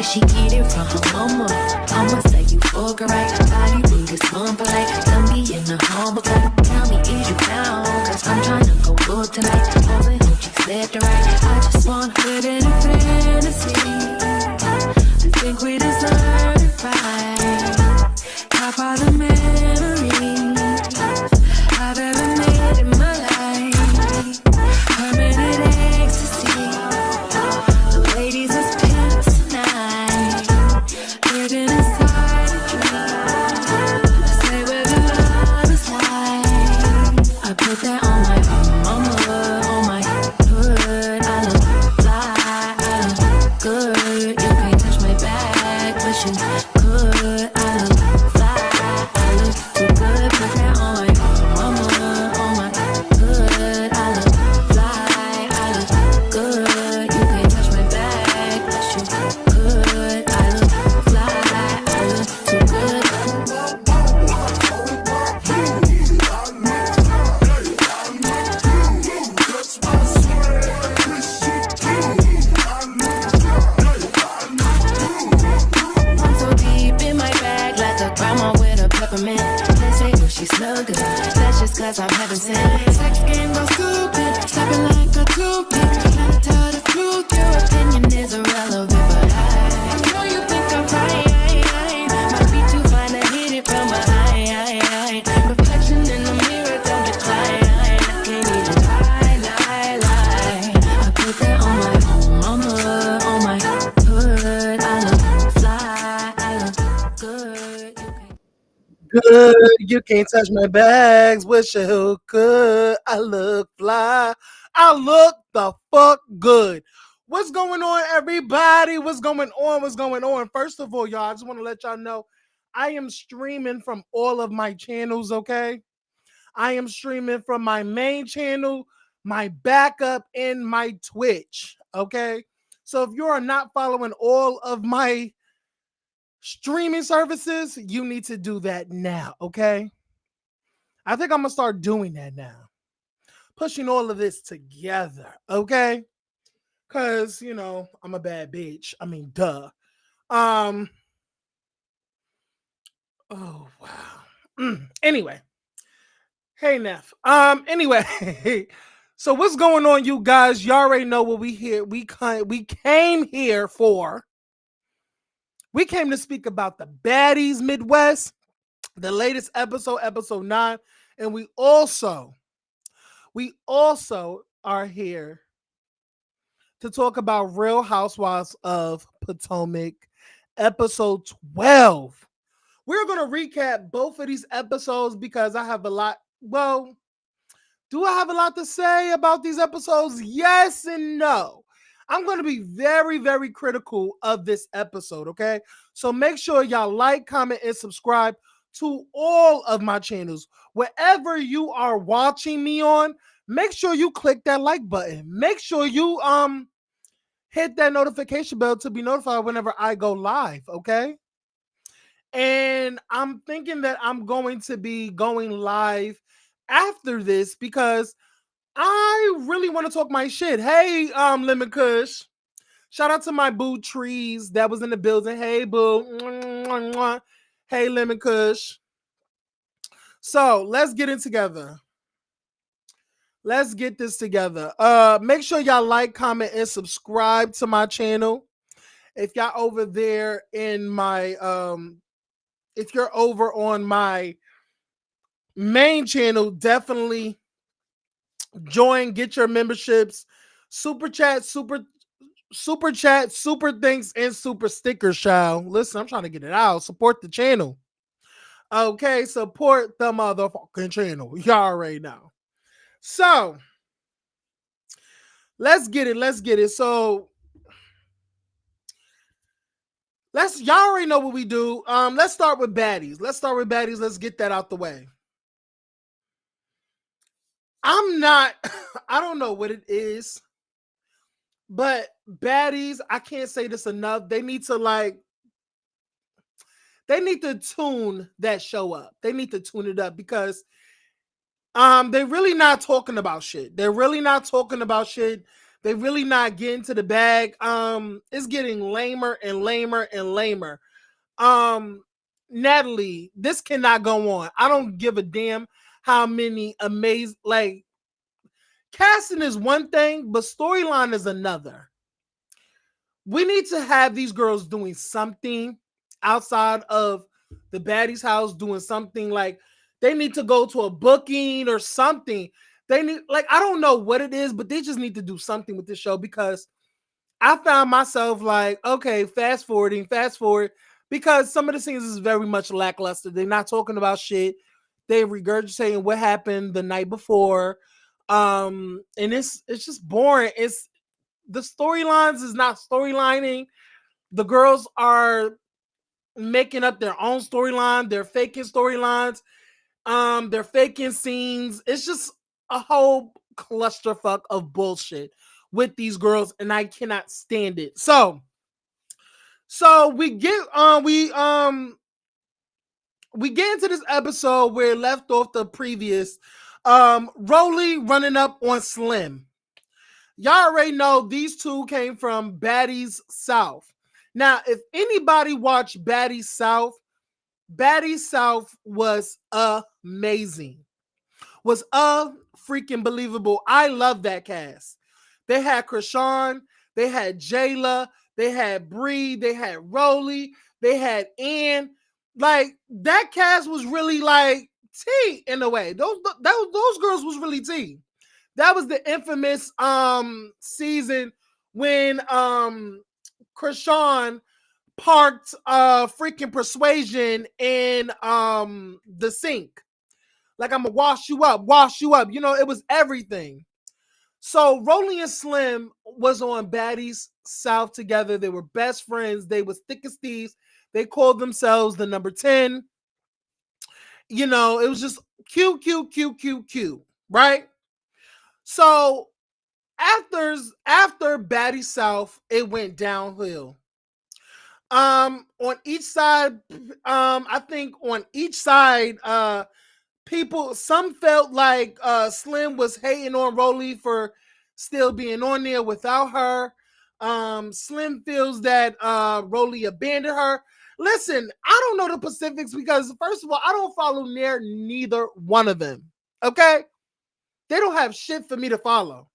say she get it from her mama. I'ma say you fuck her right. Body rude is polite. Tell me in the humble type. Tell me is you down? Cause I'm trying to go good tonight. Holding hope she slept right. I just want good in a fantasy. I think we deserve it right. Top all the memories I've ever made in my life. Permanent ecstasy. The ladies is pimps tonight. Living inside a dream. I say where the love is like. I put that on my mama, on my hood. I look fly, I look good. You can't touch my back, but you could. I look fly, I look too good. Put that on my mama, on my hood. I look fly, I look good. You can't touch my back, but you could. I look fly, I look too good. I'm so deep in my bag, like a grandma with a peppermint. They say, oh, she smell good. That's just cause I'm heaven sent. Sex game go stupid, stopping like a toothpick. Trying to tell the truth, your opinion is irrelevant. But I know you think I'm fine. Might be too fine to hit it from behind. Reflection in the mirror, don't decline. I can't even lie. I put that on my mama, on my hood. I look fly, I look good. Good, you can't touch my bags. Wish you could. I look fly. I look the fuck good. What's going on, everybody? What's going on? What's going on? First of all, y'all, I just want to let y'all know I am streaming from all of my channels, okay? I am streaming from my main channel, my backup, and my Twitch, okay? So if you are not following all of my streaming services, you need to do that now, okay? I think I'm gonna start doing that now. Pushing all of this together, okay? Cause I'm a bad bitch. I mean, duh. Um, oh wow. Anyway. Hey Neff. Anyway. So what's going on, you guys? You already know what we here. We came here for. We came to speak about the Baddies MidWest, the latest episode, episode 9, and we also are here to talk about Real Housewives of Potomac, episode 12. We're going to recap both of these episodes because I have a lot. Well, do I have a lot to say about these episodes? Yes and no. I'm going to be very, very critical of this episode, okay? So make sure y'all like, comment, and subscribe to all of my channels. Wherever you are watching me on, make sure you click that like button. Make sure you hit that notification bell to be notified whenever I go live, okay? And I'm thinking that I'm going to be going live after this because I really want to talk my shit. Hey, Lemon Kush. Shout out to my boo Trees that was in the building. Hey, boo. Hey, Lemon Kush. So let's get it together. Let's get this together. Make sure y'all like, comment, and subscribe to my channel. If y'all over there in my if you're over on my main channel, definitely join, get your memberships, super chat, super thanks, and super stickers, child. Listen, I'm trying to get it out. Support the channel. Okay, support the motherfucking channel. Y'all already know. So let's get it. So y'all already know what we do. Let's start with Baddies. Let's get that out the way. I don't know what it is, but Baddies, I can't say this enough. They need to tune that show up. They need to tune it up because they're really not talking about shit. They really not getting to the bag. It's getting lamer and lamer and lamer. Natalie, this cannot go on. I don't give a damn how many amazing, like, casting is one thing, but storyline is another. We need to have these girls doing something outside of the Baddies house, doing something. Like, they need to go to a booking or something. They need, like, I don't know what it is, but they just need to do something with this show, because I found myself like, okay, fast forward, because some of the scenes is very much lackluster. They're not talking about shit. They regurgitating what happened the night before. And it's just boring. It's the storylines is not storylining. The girls are making up their own storyline. They're faking storylines. They're faking scenes. It's just a whole clusterfuck of bullshit with these girls, and I cannot stand it. So we get into this episode where it left off the previous. Rollie running up on Slim. Y'all already know these two came from Baddies South. Now, if anybody watched Baddies South was amazing. Was freaking believable. I love that cast. They had Krishan, they had Jayla, they had Bree, they had Rollie, they had Ann. Like, that cast was really like tea in a way. Those girls was really tea. That was the infamous season when Krishan parked freaking Persuasion in the sink. Like, I'm gonna wash you up. You know, it was everything. So Rollie and Slim was on Baddies South together. They were best friends. They was thick as thieves. They called themselves the number 10. You know, it was just cute, right? So after Baddies South, it went downhill. On each side, I think on each side, people, some felt like Slim was hating on Rollie for still being on there without her. Slim feels that Rollie abandoned her. Listen, I don't know the Pacifics because, first of all, I don't follow neither one of them. Okay? They don't have shit for me to follow.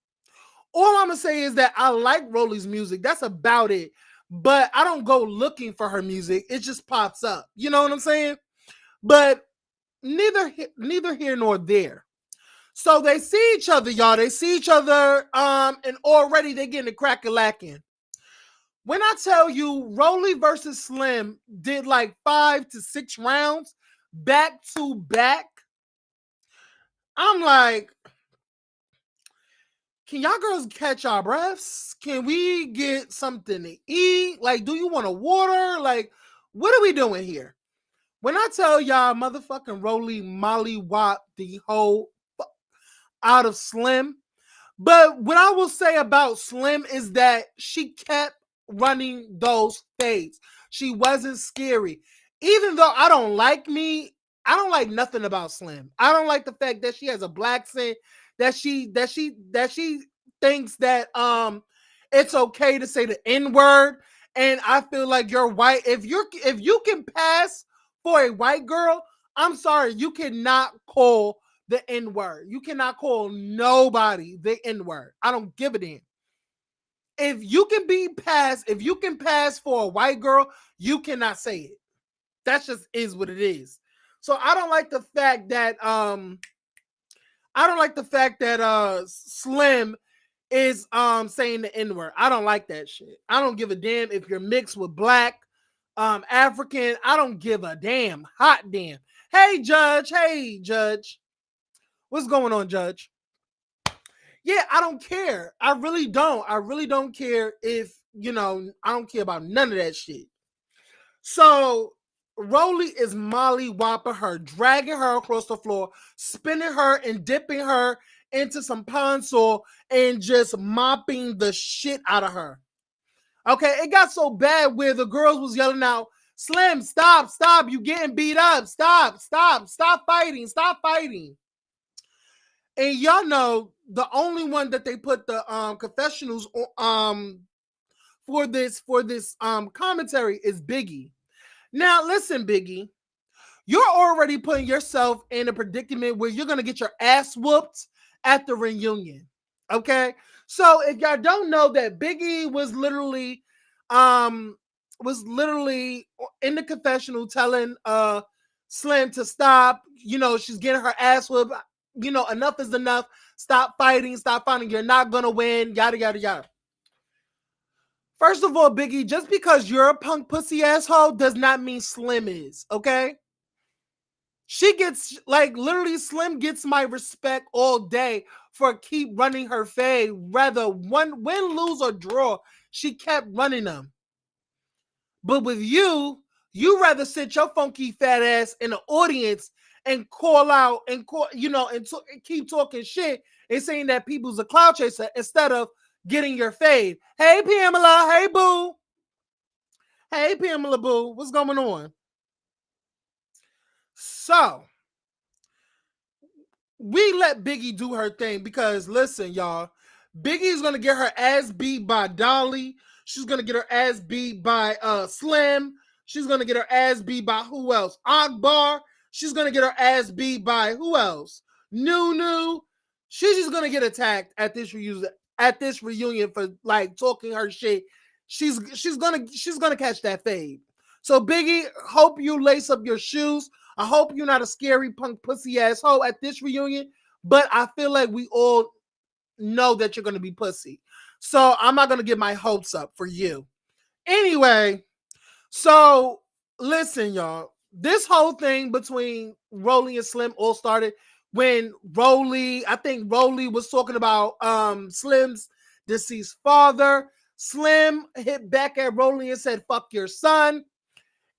All I'm gonna say is that I like Rollie's music. That's about it. But I don't go looking for her music. It just pops up. You know what I'm saying? But neither here nor there. So they see each other, y'all. They see each other, and already they getting a crack-a-lacking. When I tell you Rollie versus Slim did like 5 to 6 rounds back to back, I'm like, can y'all girls catch our breaths? Can we get something to eat? Like, do you want a water? Like, what are we doing here? When I tell y'all motherfucking Rollie MolliWop the whole out of Slim. But what I will say about Slim is that she kept running those fades. She wasn't scary. Even though I don't like nothing about Slim. I don't like the fact that she has a black scent, that she thinks that it's okay to say the N-word. And I feel like you're white. If you can pass for a white girl, I'm sorry, you cannot call the N-word. You cannot call nobody the N-word. I don't give a damn. If you can pass for a white girl, you cannot say it. That just is what it is. So I don't like the fact that Slim is saying the N-word. I don't like that shit. I don't give a damn if you're mixed with black, African. I don't give a damn. Hot damn. Hey, Judge. What's going on, Judge? Yeah, I don't care. I really don't. I really don't care if, I don't care about none of that shit. So Rollie is MolliWopping her, dragging her across the floor, spinning her and dipping her into some Pine-Sol and just mopping the shit out of her. Okay, it got so bad where the girls was yelling out, Slim, stop, you getting beat up. Stop fighting. And y'all know the only one that they put the confessionals for this commentary is Biggie. Now listen, Biggie, you're already putting yourself in a predicament where you're gonna get your ass whooped at the reunion. Okay, so if y'all don't know that Biggie um was literally in the confessional telling Slim to stop. You know, she's getting her ass whooped. You know, enough is enough. Stop fighting. Stop fighting. You're not gonna win. Yada yada yada. First of all, Biggie, just because you're a punk pussy asshole does not mean Slim is. Okay. She gets like literally Slim gets my respect all day for keep running her fade. Rather win, lose, or draw, she kept running them. But with you rather sit your funky fat ass in the audience and call out and call, and keep talking shit and saying that people's a cloud chaser instead of getting your fade. Hey Pamela, hey boo, hey Pamela boo, what's going on? So we let Biggie do her thing because listen, y'all, Biggie's gonna get her ass beat by Dolly. She's gonna get her ass beat by Slim. She's gonna get her ass beat by who else? Akbar. She's gonna get her ass beat by who else? Nunu. She's just gonna get attacked at this reunion for like talking her shit. She's gonna catch that fade. So Biggie, hope you lace up your shoes. I hope you're not a scary punk pussy asshole at this reunion, but I feel like we all know that you're going to be pussy. So I'm not going to get my hopes up for you. Anyway, so listen, y'all. This whole thing between Rollie and Slim all started when I think Rollie was talking about Slim's deceased father. Slim hit back at Rollie and said, fuck your son.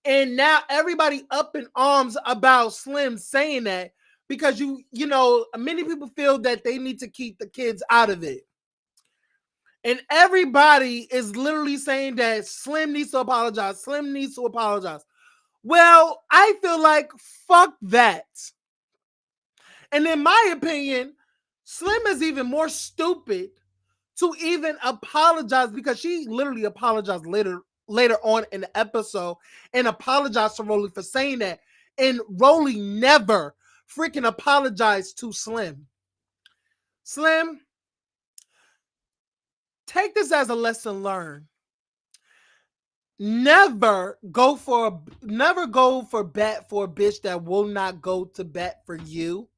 And now everybody up in arms about Slim saying that because many people feel that they need to keep the kids out of it. And everybody is literally saying that Slim needs to apologize. Slim needs to apologize. Well, I feel like fuck that. And in my opinion, Slim is even more stupid to even apologize because she literally apologized later on in the episode and apologized to Rollie for saying that. And Rollie never freaking apologized to Slim. Slim, take this as a lesson learned. Never go for bat for a bitch that will not go to bat for you.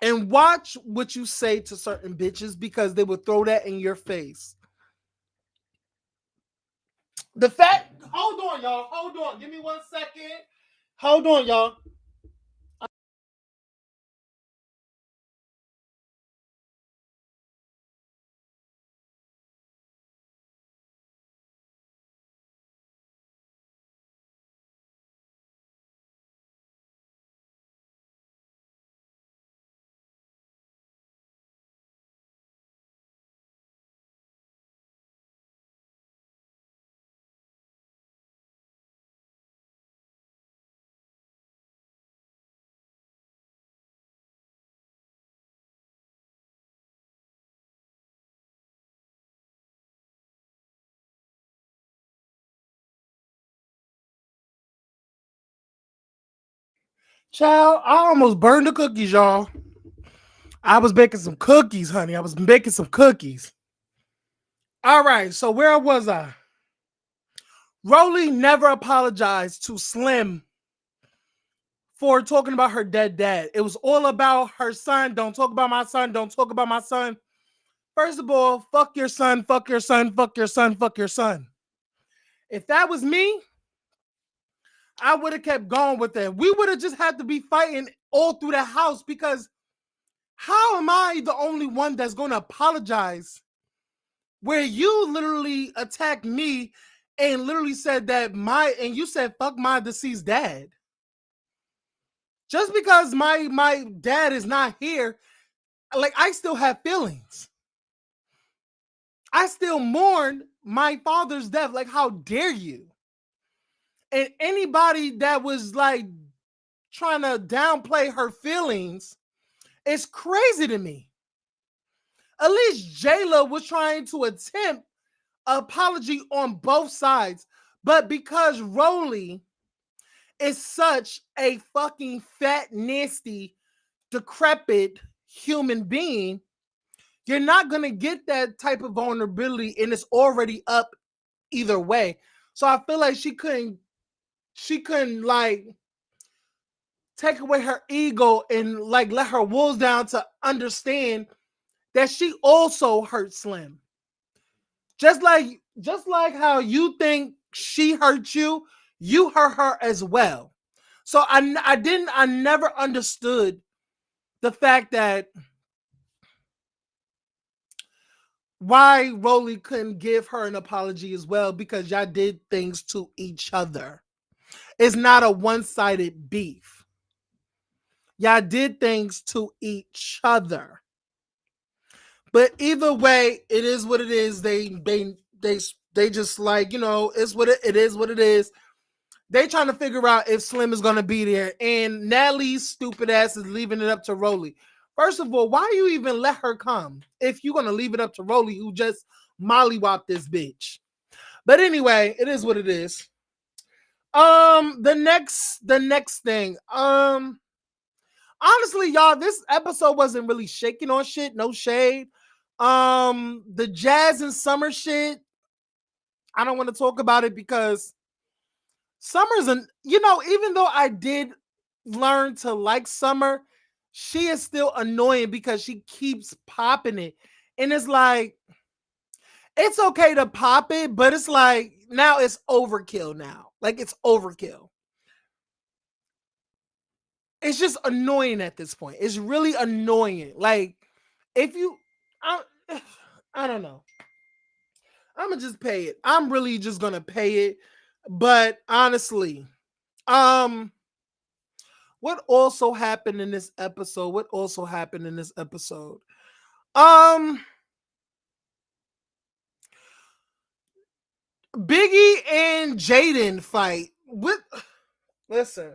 And watch what you say to certain bitches because they will throw that in your face. Hold on, y'all. Hold on. Give me 1 second. Hold on, y'all. Child, I almost burned the cookies, y'all. I was baking some cookies, honey. I was baking some cookies. All right, so where was I? Rollie never apologized to Slim for talking about her dead dad. It was all about her son. Don't talk about my son. Don't talk about my son. First of all, fuck your son, fuck your son, fuck your son, fuck your son. If that was me, I would have kept going with it. We would have just had to be fighting all through the house because how am I the only one that's going to apologize where you literally attacked me and literally said that you said fuck my deceased dad. Just because my dad is not here, like I still have feelings. I still mourn my father's death. Like, how dare you? And anybody that was like trying to downplay her feelings It's crazy to me. At least Jayla was trying to attempt apology on both sides. But because Rollie is such a fucking fat, nasty, decrepit human being, you're not going to get that type of vulnerability, and it's already up either way. So I feel like she couldn't like take away her ego and like let her wolves down to understand that she also hurt Slim. Just like how you think she hurt you, you hurt her as well. So I never understood the fact that why Rollie couldn't give her an apology as well, because y'all did things to each other. It's not a one-sided beef. Y'all did things to each other. But either way, it is what it is. They just like, it's what it is what it is. They trying to figure out if Slim is gonna be there, and Natalie's stupid ass is leaving it up to Rollie. First of all, why you even let her come if you're gonna leave it up to Rollie, who just MolliWop this bitch? But anyway, it is what it is. The next thing. Honestly, y'all, this episode wasn't really shaking on shit. No shade. The Jazz and Summer shit, I don't want to talk about it because Summer's even though I did learn to like Summer, she is still annoying because she keeps popping it. And it's like, it's okay to pop it, but it's like, now it's overkill now. Like, it's overkill. It's just annoying at this point. It's really annoying. Like, if you, I don't know. I'm gonna just pay it. I'm really just gonna pay it. But honestly, what also happened in this episode? Biggie and Jaden fight. Listen,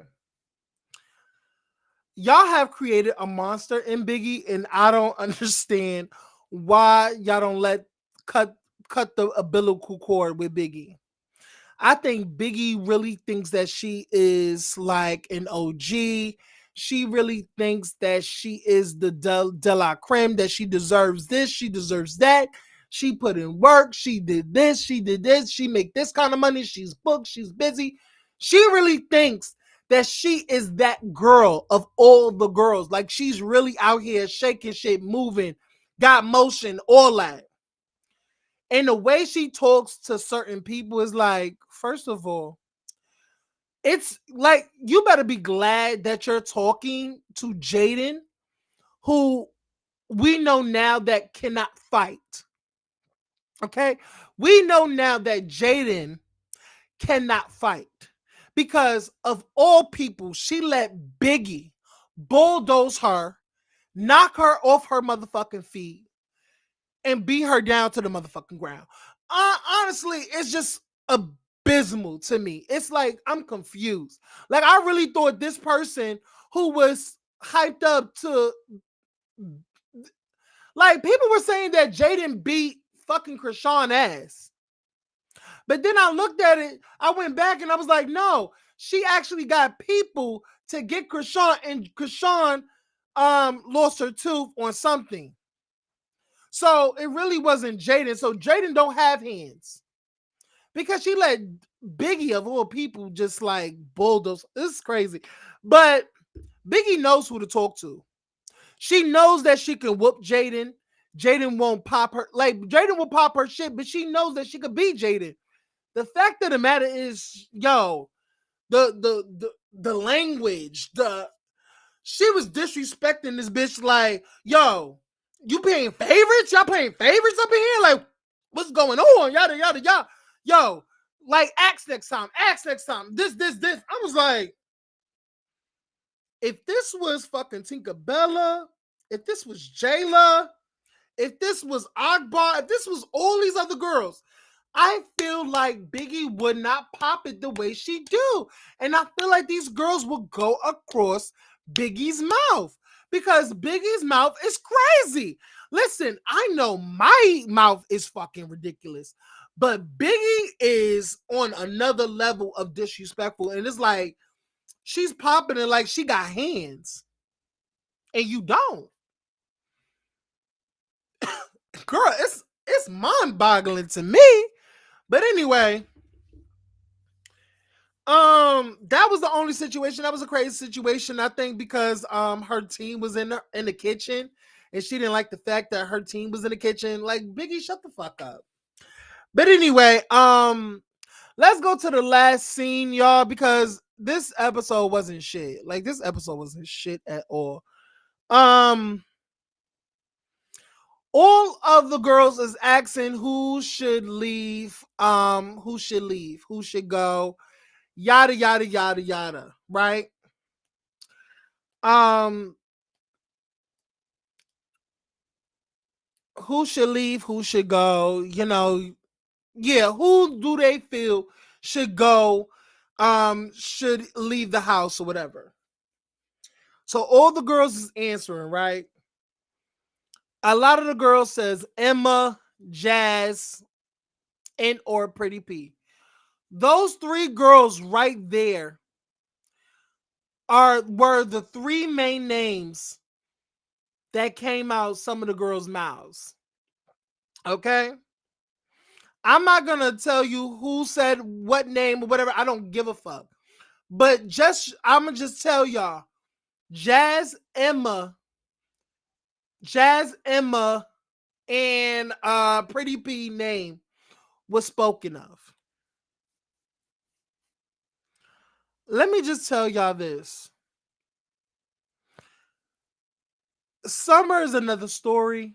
y'all have created a monster in Biggie, and I don't understand why y'all don't let cut the umbilical cord with Biggie. I think Biggie really thinks that she is like an OG. She really thinks that she is the de la creme, that she deserves this, she deserves that. She put in work, she did this, she make this kind of money, she's booked, she's busy. She really thinks that she is that girl of all the girls. Like, she's really out here shaking shit, moving, got motion, all that. And the way she talks to certain people is like, first of all, it's like, you better be glad that you're talking to Jaden, who we know now that cannot fight. Okay? We know now that Jaden cannot fight because of all people, she let Biggie bulldoze her, knock her off her motherfucking feet, and beat her down to the motherfucking ground. Honestly, it's just abysmal to me. It's like, I'm confused. Like, I really thought this person who was hyped up to, like, people were saying that Jaden beat fucking Krishan ass. But then I looked at it, I went back and I was like, no, she actually got people to get Krishan, and Krishan lost her tooth on something. So it really wasn't Jaden. So Jaden don't have hands because she let Biggie of all people just like bulldoze. This is crazy. But Biggie knows who to talk to. She knows that she can whoop Jaden. Jaden won't pop her. Like, Jaden will pop her shit, but she knows that she could beat Jaden. The fact of the matter is, yo, the language, she was disrespecting this bitch like, yo, you paying favorites? Y'all paying favorites up in here? Like, what's going on? Yada, yada, yada. Yo, like, ask next time. This. I was like, if this was fucking Tinkerbella, if this was Jayla, if this was Akbar, if this was all these other girls, I feel like Biggie would not pop it the way she do. And I feel like these girls will go across Biggie's mouth because Biggie's mouth is crazy. Listen, I know my mouth is fucking ridiculous, but Biggie is on another level of disrespectful. And it's like she's popping it like she got hands, and you don't. Girl, it's mind-boggling to me. But anyway, that was the only situation. That was a crazy situation, I think, because her team was in the kitchen, and she didn't like the fact that her team was in the kitchen. Like, Biggie, shut the fuck up. But anyway, let's go to the last scene, y'all, because this episode wasn't shit. Like, this episode wasn't shit at all. All of the girls is asking who should leave, who should go, yada yada yada yada, right? Um, who should leave, who should go, yeah, who do they feel should go, should leave the house or whatever. So all the girls is answering, right? A lot of the girls says Emma, Jazz, and or Pretty P. Those three girls right there were the three main names that came out some of the girls' mouths. Okay? I'm not gonna tell you who said what name or whatever. I don't give a fuck. But I'm gonna just tell y'all, Jazz, Emma, and Pretty P name was spoken of. Let me just tell y'all this. Summer is another story.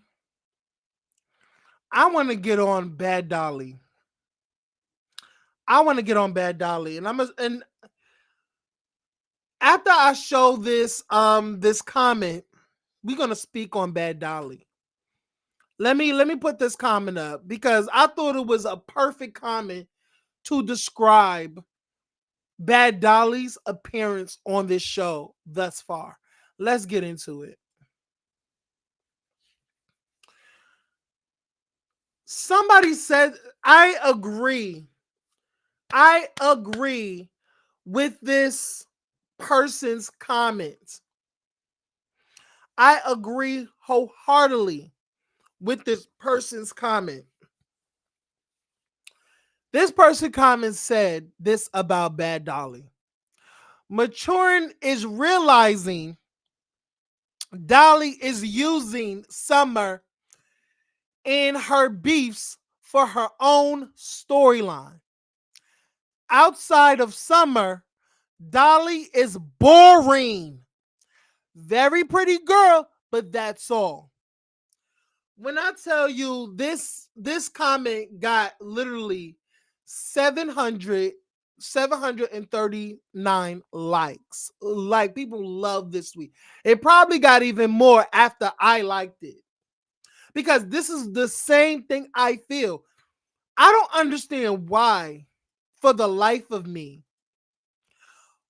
I want to get on Bad Dolly. And after I show this comment, we're gonna speak on Bad Dolly. Let me put this comment up because I thought it was a perfect comment to describe Bad Dolly's appearance on this show thus far. Let's get into it. Somebody said, I agree with this person's comments. I agree wholeheartedly with this person's comment. This person comment said this about Bad Dolly. Maturing is realizing Dolly is using Summer in her beefs for her own storyline. Outside of Summer, Dolly is boring. Very pretty girl, but that's all. When I tell you this comment got literally 739 likes. Like, people love this tweet. It probably got even more after I liked it. Because this is the same thing I feel. I don't understand why, for the life of me,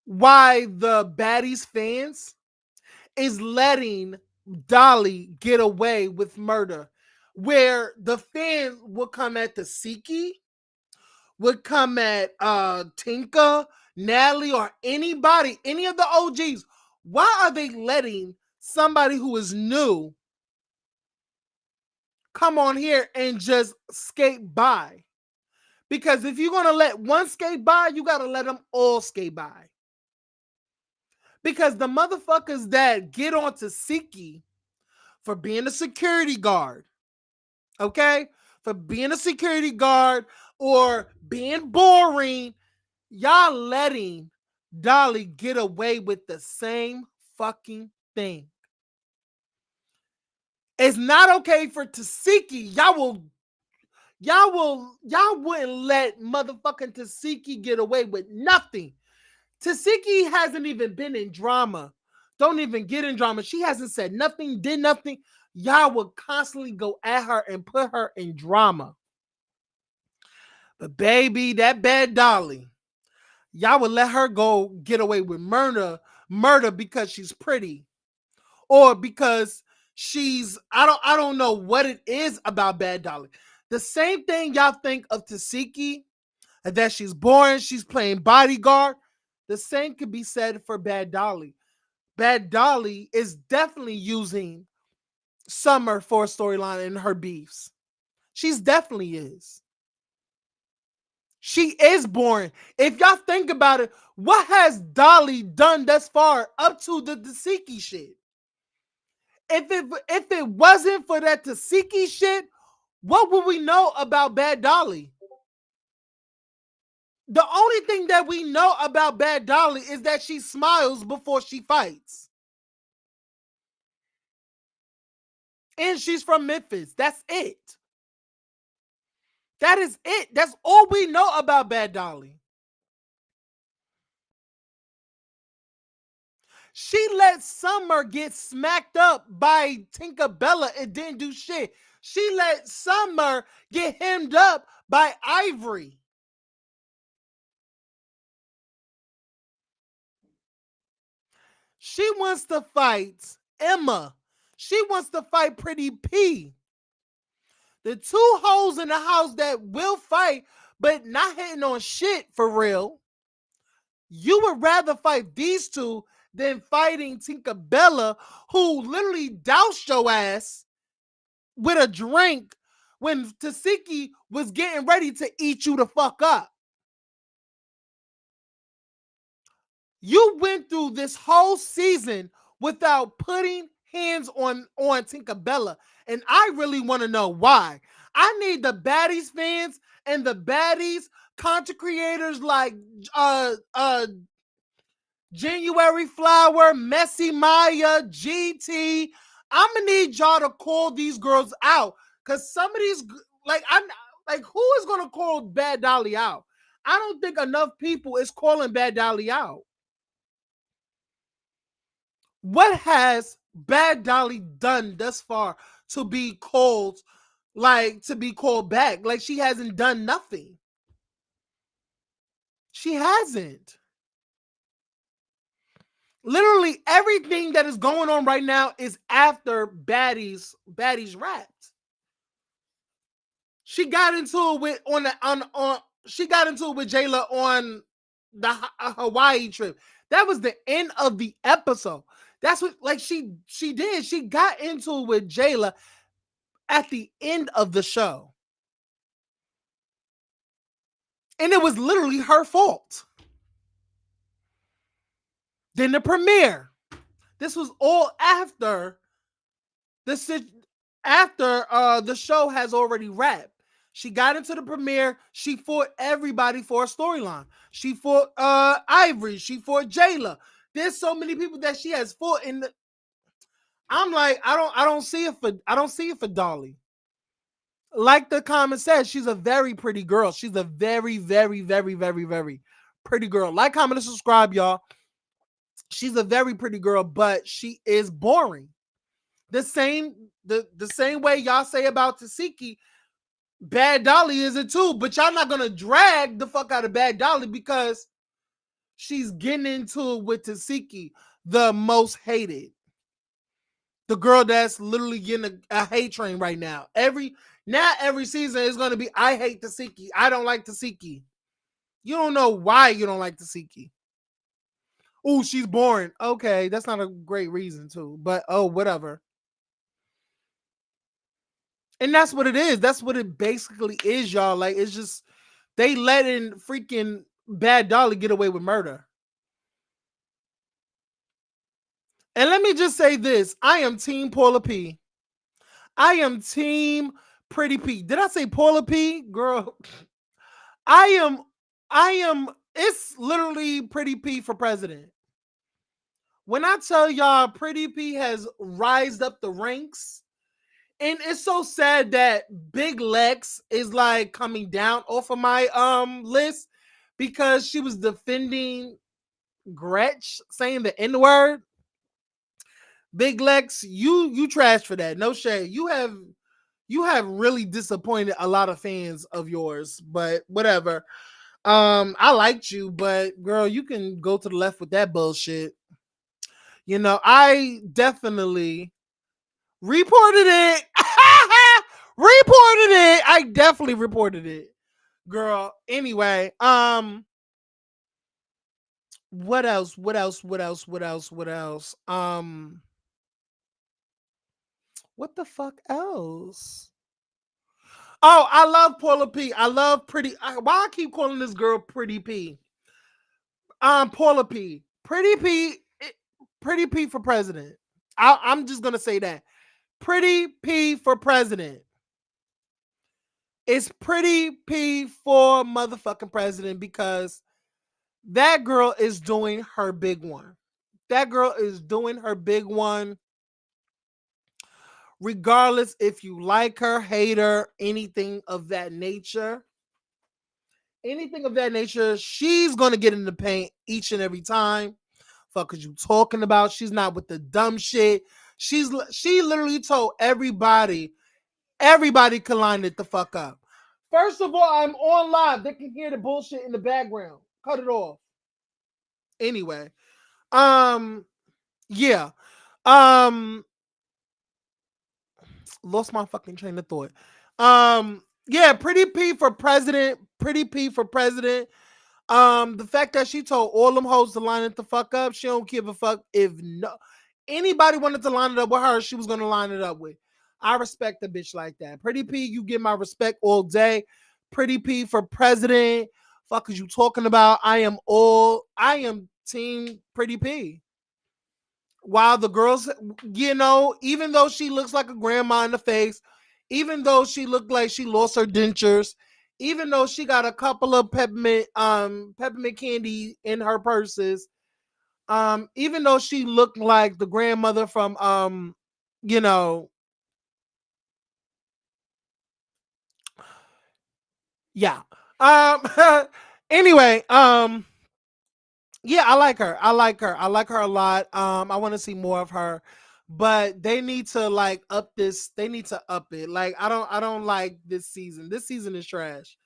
why the Baddies fans is letting Dolly get away with murder, where the fans would come at Tasiki, would come at Tinka, Natalie, or anybody, any of the OGs. Why are they letting somebody who is new come on here and just skate by? Because if you're going to let one skate by, you got to let them all skate by. Because the motherfuckers that get on to Siki for being a security guard, okay? For being a security guard or being boring, y'all letting Dolly get away with the same fucking thing. It's not okay for Tasiki. Y'all wouldn't let motherfucking Tasiki get away with nothing. Tasiki hasn't even been in drama. Don't even get in drama. She hasn't said nothing, did nothing. Y'all would constantly go at her and put her in drama. But baby, that Bad Dolly, y'all would let her go get away with murder because she's pretty. or because I don't know what it is about Bad Dolly. The same thing y'all think of Tasiki, and that she's boring, she's playing bodyguard. The same could be said for Bad Dolly. Bad Dolly is definitely using Summer for a storyline in her beefs. She's definitely is. She is boring. If y'all think about it, what has Dolly done thus far up to the Tasiki shit? If it wasn't for that Tasiki shit, what would we know about Bad Dolly? The only thing that we know about Bad Dolly is that she smiles before she fights. And she's from Memphis. That's it. That is it. That's all we know about Bad Dolly. She let Summer get smacked up by Tinkerbella and didn't do shit. She let Summer get hemmed up by Ivory. She wants to fight Emma. She wants to fight Pretty P. The two hoes in the house that will fight, but not hitting on shit for real. You would rather fight these two than fighting Tinkerbella, who literally doused your ass with a drink when Tasiki was getting ready to eat you the fuck up. You went through this whole season without putting hands on Tinkerbella, and I really want to know why. I need the Baddies fans and the Baddies content creators like January Flower, Messy Maya, GT. I'm gonna need y'all to call these girls out, because some of these, who is gonna call Bad Dolly out? I don't think enough people is calling Bad Dolly out. What has Bad Dolly done thus far to be called, back? Like, she hasn't done nothing. She hasn't. Literally everything that is going on right now is after Baddies wrapped. She got into it with she got into it with Jayla on the Hawaii trip. That was the end of the episode. That's what she did. She got into it with Jayla at the end of the show. And it was literally her fault. Then the premiere. This was all after the show has already wrapped. She got into the premiere. She fought everybody for a storyline. She fought Ivory. She fought Jayla. There's so many people that she has fought in the. I'm like, I don't see it for Dolly. Like the comment says, she's a very pretty girl. She's a very, very, very, very, very pretty girl. Like, comment, and subscribe, y'all. She's a very pretty girl, but she is boring. The same way y'all say about Tasiki, Bad Dolly is it too. But y'all not gonna drag the fuck out of Bad Dolly because she's getting into it with Tasiki, the most hated. The girl that's literally getting a hate train right now. Every season is gonna be, I hate Tasiki. I don't like Tasiki. You don't know why you don't like Tasiki. Oh, she's boring. Okay, that's not a great reason to, but whatever. And that's what it is. That's what it basically is, y'all. Like, it's just they letting freaking Bad Dolly get away with murder. And let me just say this. I am Team Paula P. I am Team Pretty P. Did I say Paula P? Girl. I am, it's literally Pretty P for president. When I tell y'all Pretty P has rised up the ranks, and it's so sad that Big Lex is like coming down off of my list because she was defending Gretch saying the N-word. Big Lex, you trash for that. No shade. You have really disappointed a lot of fans of yours, but whatever. I liked you, but girl, you can go to the left with that bullshit. I definitely reported it. Reported it. I definitely reported it, girl. Anyway, what else? What else? What else? What else? What else? What the fuck else? Oh, I love Paula P. I love why I keep calling this girl Pretty P? Paula P. Pretty P for president. I'm just gonna say that. Pretty P for president. It's Pretty P for motherfucking president because that girl is doing her big one. That girl is doing her big one, regardless if you like her, hate her, anything of that nature. Anything of that nature, she's gonna get in the paint each and every time. Fuck is you talking about? She's not with the dumb shit. She literally told everybody can line it the fuck up. First of all, I'm on live. They can hear the bullshit in the background. Cut it off. Anyway, yeah, um, lost my fucking train of thought. Yeah, Pretty P for president. Pretty P for president. The fact that she told all them hoes to line it the fuck up, she don't give a fuck if anybody wanted to line it up with her, she was gonna line it up with. I respect a bitch like that. Pretty P, you get my respect all day. Pretty P for president. Fuck is you talking about? I am team Pretty P. While the girls, even though she looks like a grandma in the face, even though she looked like she lost her dentures, even though she got a couple of peppermint candy in her purses, even though she looked like the grandmother from you know, yeah. Um anyway, yeah, I like her. I like her. I like her a lot. I want to see more of her. But they need to like up this. They need to up it. Like I don't like this season. This season is trash.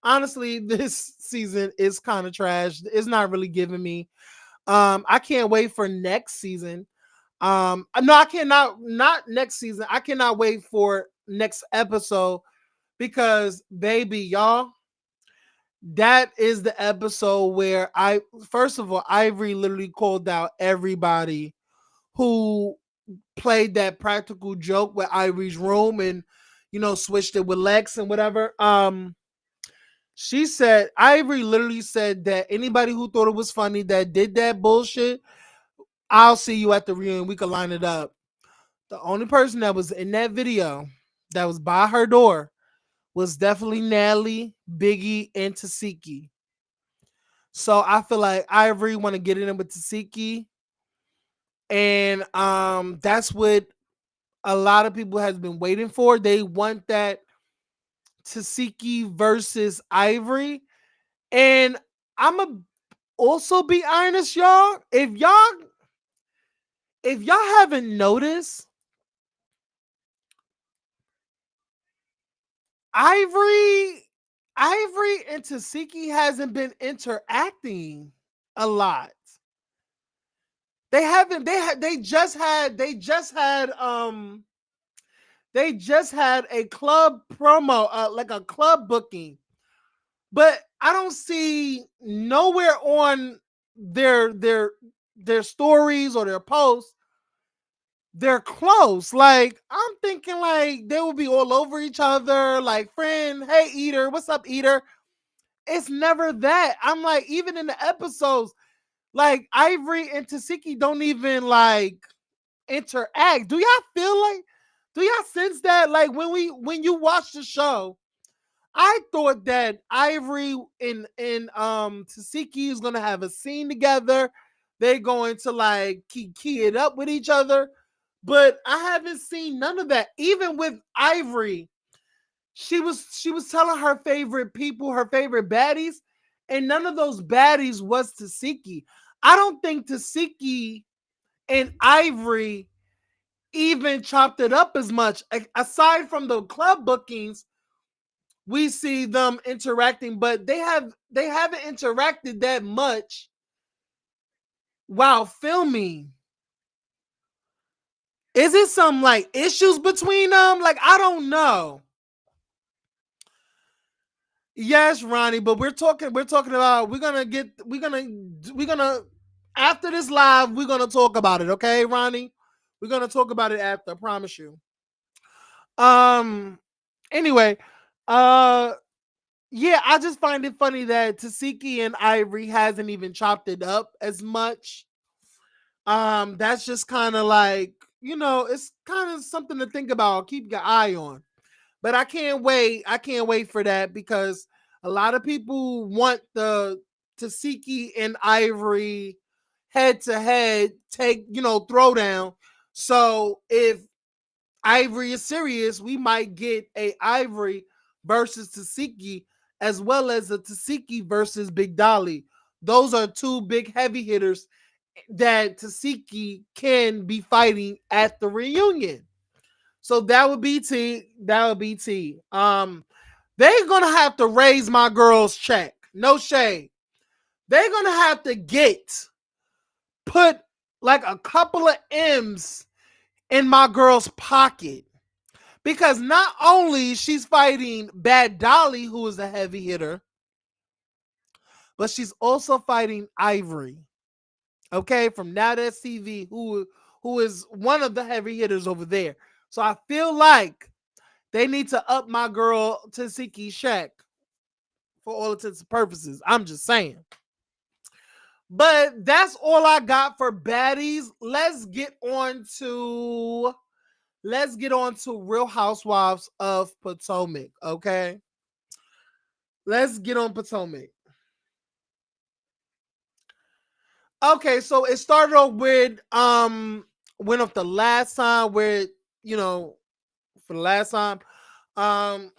Honestly, this season is kind of trash. It's not really giving me. I can't wait for next season. No, I cannot. Not next season. I cannot wait for next episode because, baby, y'all, that is the episode where first of all, Ivory literally called out everybody who played that practical joke with Ivory's room and switched it with Lex and whatever. She said, Ivory literally said that anybody who thought it was funny that did that bullshit, I'll see you at the reunion. We could line it up. The only person that was in that video that was by her door was definitely Natalie, Biggie, and Tasiki. So I feel like Ivory want to get in with Tasiki. And that's what a lot of people has been waiting for. They want that Tasiki versus Ivory. And I'ma also be honest, y'all. If y'all haven't noticed, Ivory and Tasiki hasn't been interacting a lot. They haven't. They just had a club promo, like a club booking, but I don't see nowhere on their stories or their posts they're close. Like I'm thinking, like they will be all over each other. Like friend, hey Eater, what's up, Eater? It's never that. I'm like, even in the episodes, like Ivory and Tasiki don't even like interact. Do y'all feel like? Do y'all sense that? Like when you watch the show, I thought that Ivory and Tasiki is gonna have a scene together. They're going to like key it up with each other, but I haven't seen none of that. Even with Ivory, she was telling her favorite people, her favorite baddies, and none of those baddies was Tasiki. I don't think Tasiki and Ivory even chopped it up as much. Aside from the club bookings, we see them interacting, but they haven't interacted that much while filming. Is it some like issues between them? Like, I don't know. Yes, Ronnie, but we're talking about we're gonna after this live, we're gonna talk about it, okay, Ronnie? We're gonna talk about it after, I promise you. Um anyway, uh yeah, I just find it funny that Tasiki and Ivory hasn't even chopped it up as much. That's just kind of like, it's kind of something to think about, keep your eye on. But I can't wait. I can't wait for that because a lot of people want the Tasiki and Ivory head to head take, throwdown. So if Ivory is serious, we might get a Ivory versus Tasiki as well as a Tasiki versus Big Dolly. Those are two big heavy hitters that Tasiki can be fighting at the reunion. So that would be T. That would be T. They're gonna have to raise my girl's check. No shade. They're gonna have to put like a couple of M's in my girl's pocket. Because not only she's fighting Bad Dolly, who is a heavy hitter, but she's also fighting Ivory. Okay, from Now That's TV, who is one of the heavy hitters over there. So I feel like they need to up my girl Tasiki Shaq for all intents and purposes. I'm just saying. But that's all I got for baddies. Let's get on to Real Housewives of Potomac. Okay. Let's get on Potomac. Okay, so it started off with went off the last time where, for the last time. Um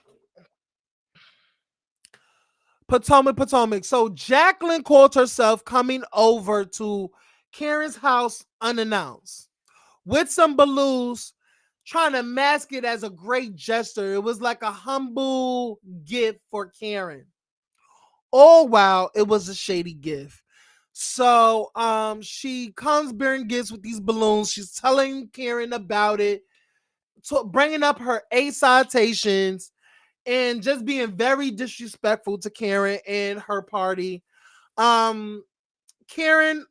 Potomac. So Jacqueline called herself coming over to Karen's house unannounced with some balloons, trying to mask it as a great gesture. It was like a humble gift for Karen. All while it was a shady gift. So she comes bearing gifts with these balloons. She's telling Karen about it, bringing up her 8 citations and just being very disrespectful to Karen and her party. Um, Karen,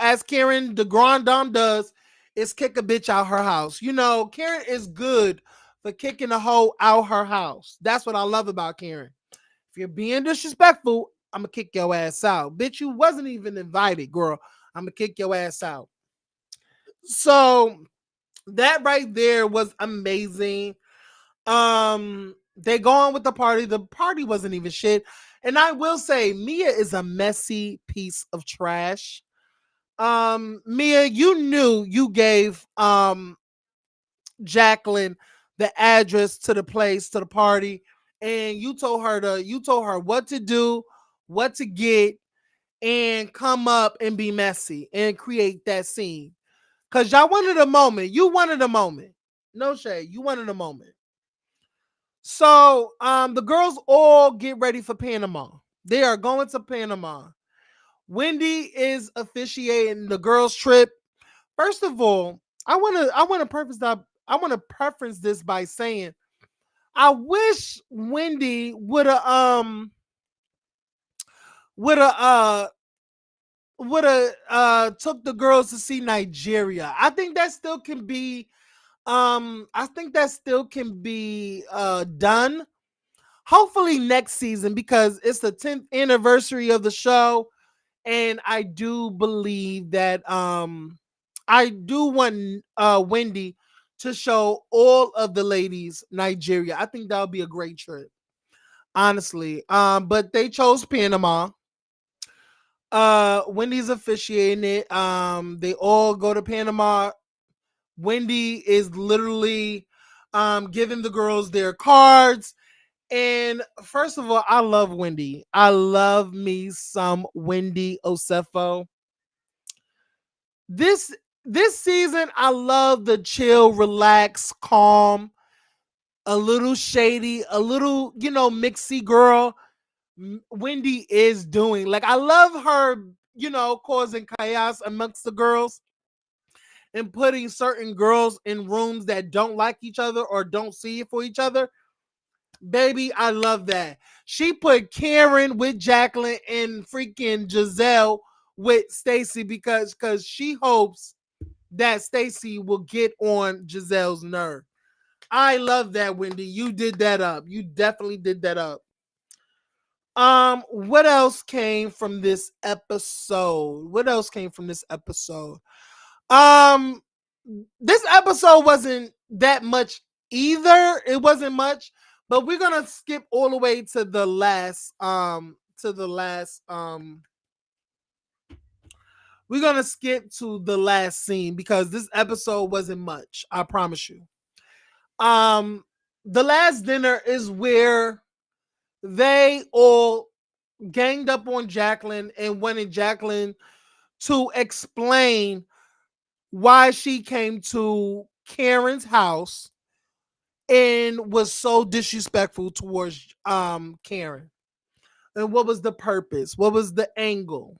as Karen the Grand Dame does, is kick a bitch out her house. Karen is good for kicking a hoe out her house. That's what I love about Karen. If you're being disrespectful, I'm gonna kick your ass out. Bitch, you wasn't even invited, girl. I'm gonna kick your ass out. So that right there was amazing. They go on with the party. The party wasn't even shit. And I will say, Mia is a messy piece of trash. Mia, you knew you gave Jacqueline the address to the place, to the party, and you told her what to do, what to get, and come up and be messy and create that scene. Cause y'all wanted a moment. You wanted a moment. No shade. You wanted a moment. So the girls all get ready for Panama. They are going to Panama. Wendy is officiating the girls' trip. First of all, I want to this by saying I wish Wendy would have took the girls to see Nigeria. I think that still can be done. Hopefully next season because it's the 10th anniversary of the show, and I do believe that I do want Wendy to show all of the ladies Nigeria. I think that would be a great trip, honestly. But they chose Panama. Wendy's officiating it. They all go to Panama. Wendy is literally giving the girls their cards. And first of all, I love Wendy. I love me some Wendy Osefo. This season, I love the chill, relax, calm, a little shady, a little, mixy girl Wendy is doing. Like, I love her, causing chaos amongst the girls. and putting certain girls in rooms that don't like each other or don't see it for each other. Baby, I love that. She put Karen with Jacqueline and freaking Giselle with Stacy because she hopes that Stacy will get on Giselle's nerve. I love that, Wendy. You did that up. You definitely did that up. What else came from this episode? What else came from this episode? Um, this episode wasn't that much either. It wasn't much, but we're gonna skip all the way to the last. We're gonna skip to the last scene because this episode wasn't much. I promise you. Um, the last dinner is where they all ganged up on Jacqueline and wanted Jacqueline to explain why she came to Karen's house and was so disrespectful towards Karen. And what was the purpose? What was the angle?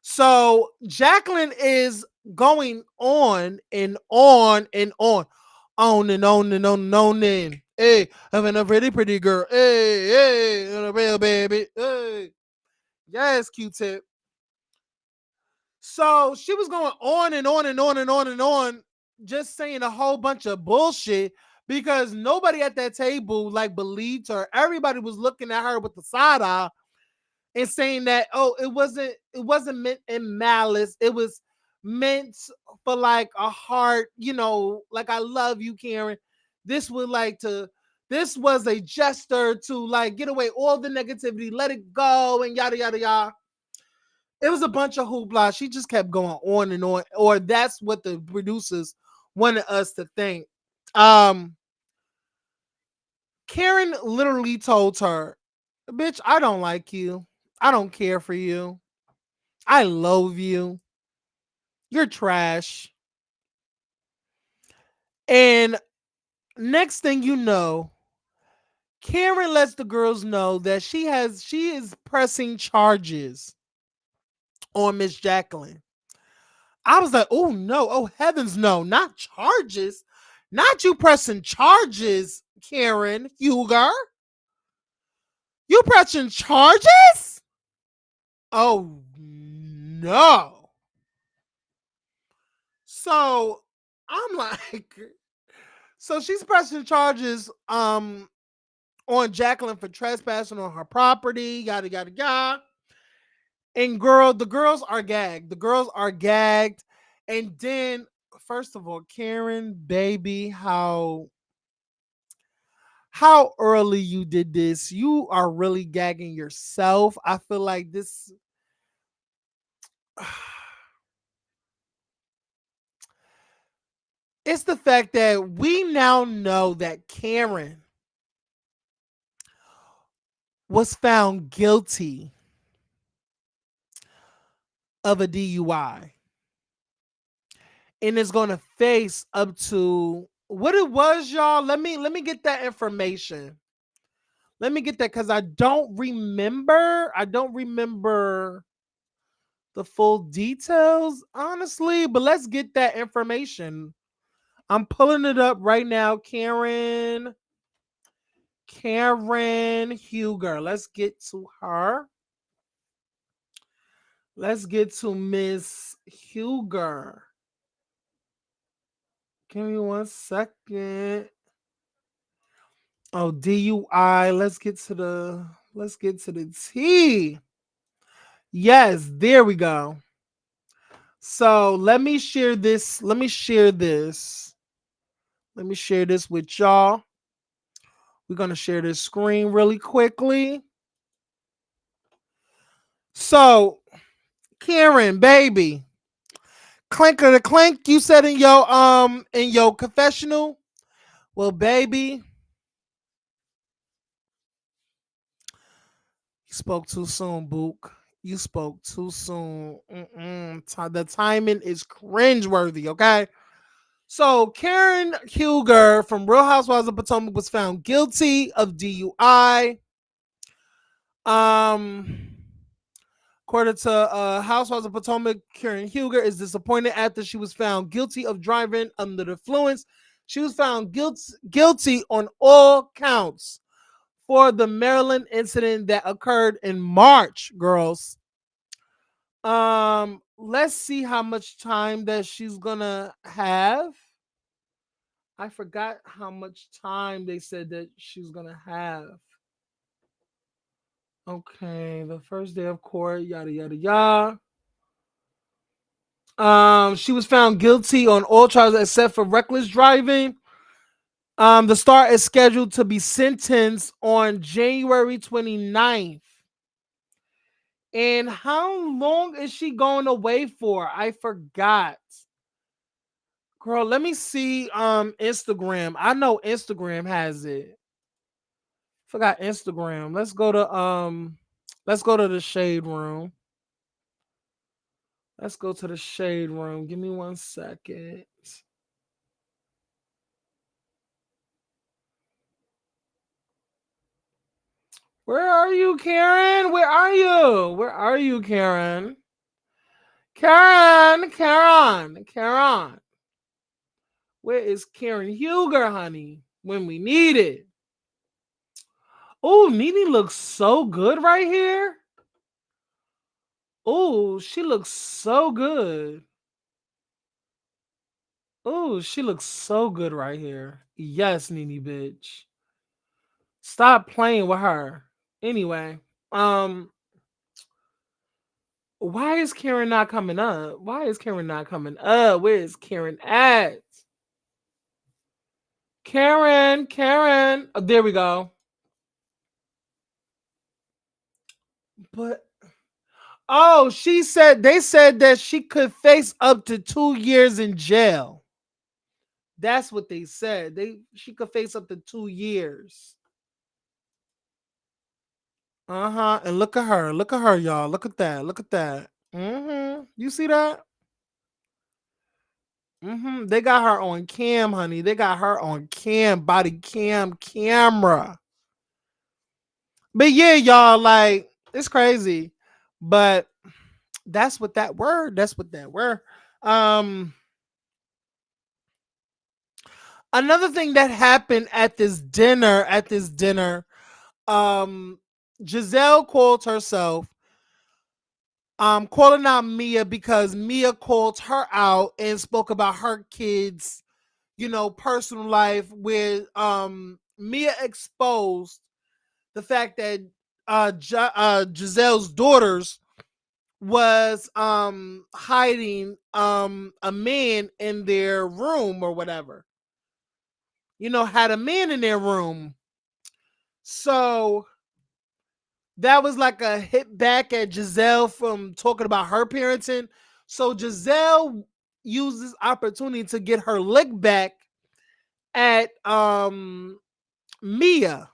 So Jacqueline is going on and on and on and on and on and on. And hey, having a pretty girl. Hey, hey, and a real baby. Hey, yes, Q-Tip. So she was going on and on and on and on and on, just saying a whole bunch of bullshit because nobody at that table like believed her. Everybody was looking at her with the side eye and saying that, oh, it wasn't meant in malice. It was meant for like a heart, like I love you, Karen. This would like to this was a gesture to like get away all the negativity, let it go, and yada yada yada. It was a bunch of hoopla. She just kept going on and on, or that's what the producers wanted us to think. Um, Karen literally told her, "Bitch, I don't like you. I don't care for you. I loathe you. You're trash." And next thing you know, Karen lets the girls know that she is pressing charges on Miss Jacqueline. I was like, oh no, oh heavens no, not charges. Not you pressing charges, Karen Huger. You pressing charges? Oh no. So I'm like, so she's pressing charges on Jacqueline for trespassing on her property, yada yada yada. And the girls are gagged. The girls are gagged. And then, first of all, Karen, baby, how early you did this. You are really gagging yourself. I feel like this. It's the fact that we now know that Karen was found guilty of a DUI and is going to face up to what it was, y'all. Let me get that information. Let me get that because I don't remember. I don't remember the full details, honestly, but let's get that information. I'm pulling it up right now. Karen Huger. Let's get to her. Let's get to Miss Huger. Give me 1 second. Oh, DUI. Let's get to the T. Yes, there we go. So let me share this. Let me share this. Let me share this with y'all. We're gonna share this screen really quickly. So, Karen, baby, clinker to clink. You said in your confessional. Well, baby, you spoke too soon, Book. You spoke too soon. The timing is cringeworthy. Okay. So Karen Huger from Real Housewives of Potomac was found guilty of DUI. Um, According to Housewives of Potomac, Karen Huger is disappointed after she was found guilty of driving under the influence. She was found guilty on all counts for the Maryland incident that occurred in March, girls. Let's see how much time that she's gonna have. I forgot how much time they said that she's gonna have. Okay, the first day of court, yada yada yada. She was found guilty on all charges except for reckless driving. The star is scheduled to be sentenced on January 29th. And how long is she going away for? I forgot. Girl, let me see Instagram. I know Instagram has it. Forgot Instagram. Let's go to the shade room. Let's go to the shade room. Give me 1 second. Where are you, Karen? Where are you? Where are you, Karen? Karen. Where is Karen Huger, honey? When we need it. Oh, Nene looks so good right here. Oh, she looks so good. Oh, she looks so good right here. Yes, Nene bitch. Stop playing with her. Anyway, why is Karen not coming up? Why is Karen not coming up? Where is Karen at? Karen. Oh, there we go. But they said that she could face up to 2 years in jail. That's what they said. She could face up to 2 years. And look at her. Look at her, y'all. Look at that. Look at that. You see that? They got her on cam, honey. They got her on cam, body cam, camera. But yeah, y'all, like, it's crazy. But that's what that word. That's what that word. Another thing that happened at this dinner, Giselle called herself calling out Mia because Mia called her out and spoke about her kids, personal life, where Mia exposed the fact that Giselle's daughters was hiding a man in their room or whatever. Had a man in their room. So that was like a hit back at Giselle from talking about her parenting. So Giselle used this opportunity to get her lick back at Mia.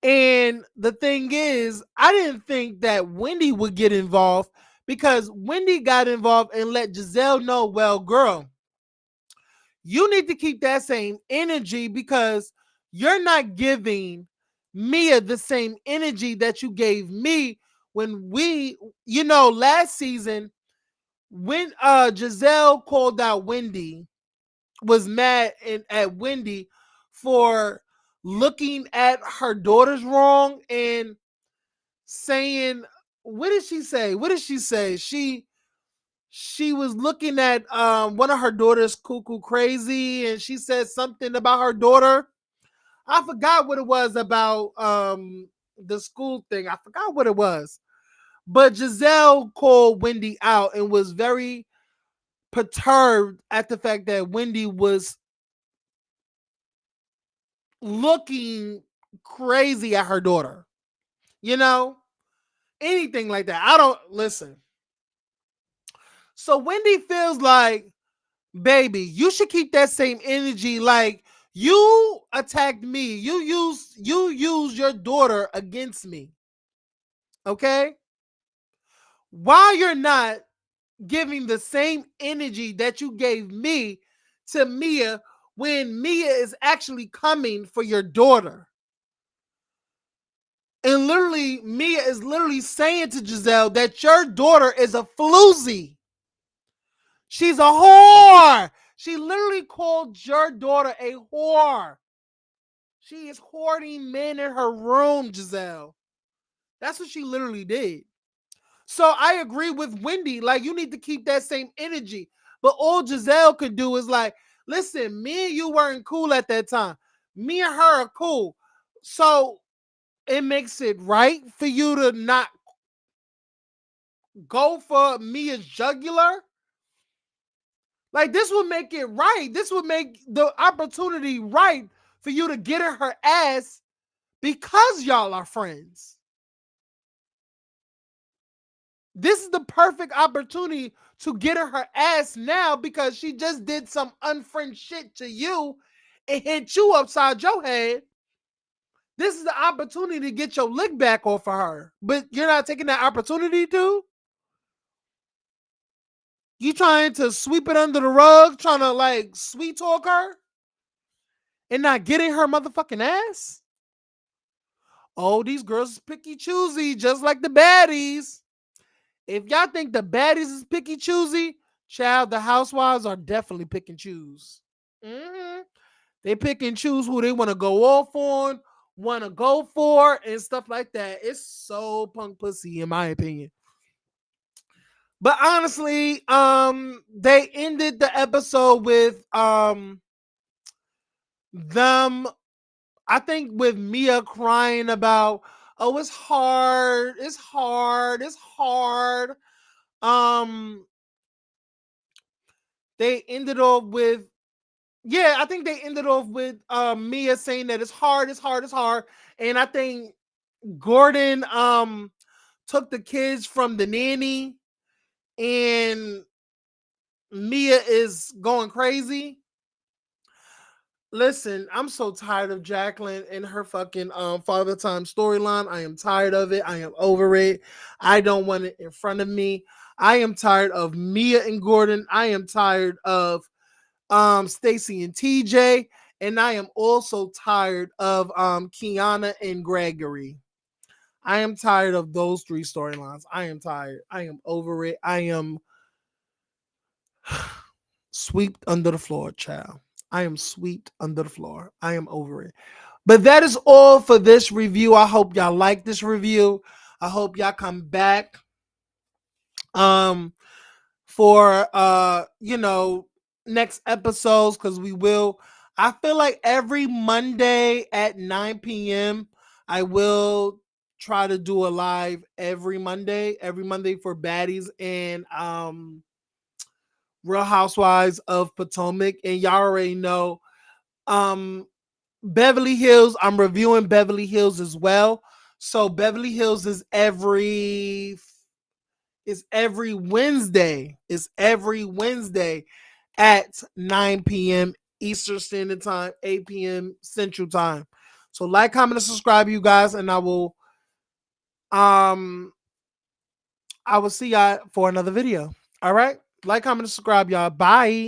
And the thing is, I didn't think that Wendy would get involved because Wendy got involved and let Giselle know, well, girl, you need to keep that same energy because you're not giving Mia the same energy that you gave me when last season when Giselle called out Wendy, was mad at Wendy for looking at her daughters wrong and saying, what did she say? She was looking at one of her daughters cuckoo crazy, and she said something about her daughter. I forgot what it was about the school thing. I forgot what it was. But Giselle called Wendy out and was very perturbed at the fact that Wendy was looking crazy at her daughter. Anything like that. I don't listen. So Wendy feels like, baby, you should keep that same energy. Like, you attacked me. You use your daughter against me. Okay? Why you're not giving the same energy that you gave me to Mia when Mia is actually coming for your daughter? And literally, Mia is literally saying to Giselle that your daughter is a floozy. She's a whore. She literally called your daughter a whore. She is hoarding men in her room, Giselle. That's what she literally did. So I agree with Wendy. Like, you need to keep that same energy. But all Giselle could do is like, listen, me and you weren't cool at that time. Me and her are cool. So it makes it right for you to not go for Mia's jugular. Like, this would make it right. This would make the opportunity right for you to get in her ass because y'all are friends. This is the perfect opportunity to get in her ass now because she just did some unfriend shit to you and hit you upside your head. This is the opportunity to get your lick back off of her. But you're not taking that opportunity to? You trying to sweep it under the rug, trying to like sweet talk her and not getting her motherfucking ass? Oh, these girls is picky choosy, just like the baddies. If y'all think the baddies is picky choosy, child, the housewives are definitely pick and choose. Mm-hmm. They pick and choose who they want to go off on, want to go for, and stuff like that. It's so punk pussy, in my opinion. But honestly, they ended the episode with them, I think, with Mia crying about, oh, it's hard, it's hard, it's hard. Um, they ended off with, yeah, I think they ended off with Mia saying that it's hard, it's hard, it's hard. And I think Gordon took the kids from the nanny and Mia is going crazy. Listen, I'm so tired of Jacqueline and her fucking Father Time storyline. I am tired of it. I am over it. I don't want it in front of me. I am tired of Mia and Gordon. I am tired of Stacy and TJ, and I am also tired of Kiana and Gregory. I am tired of those three storylines. I am tired. I am over it. I am swept under the floor, child. I am swept under the floor. I am over it. But that is all for this review. I hope y'all like this review. I hope y'all come back for next episodes, because we will. I feel like every Monday at 9 p.m. I will try to do a live every Monday for Baddies and Real Housewives of Potomac. And y'all already know Beverly Hills, I'm reviewing Beverly Hills as well. So Beverly Hills is every Wednesday. It's every Wednesday at 9 p.m. Eastern Standard Time, 8 p.m. Central Time. So like, comment, and subscribe, you guys, and I will see y'all for another video. All right? Like, comment, and subscribe, y'all. Bye.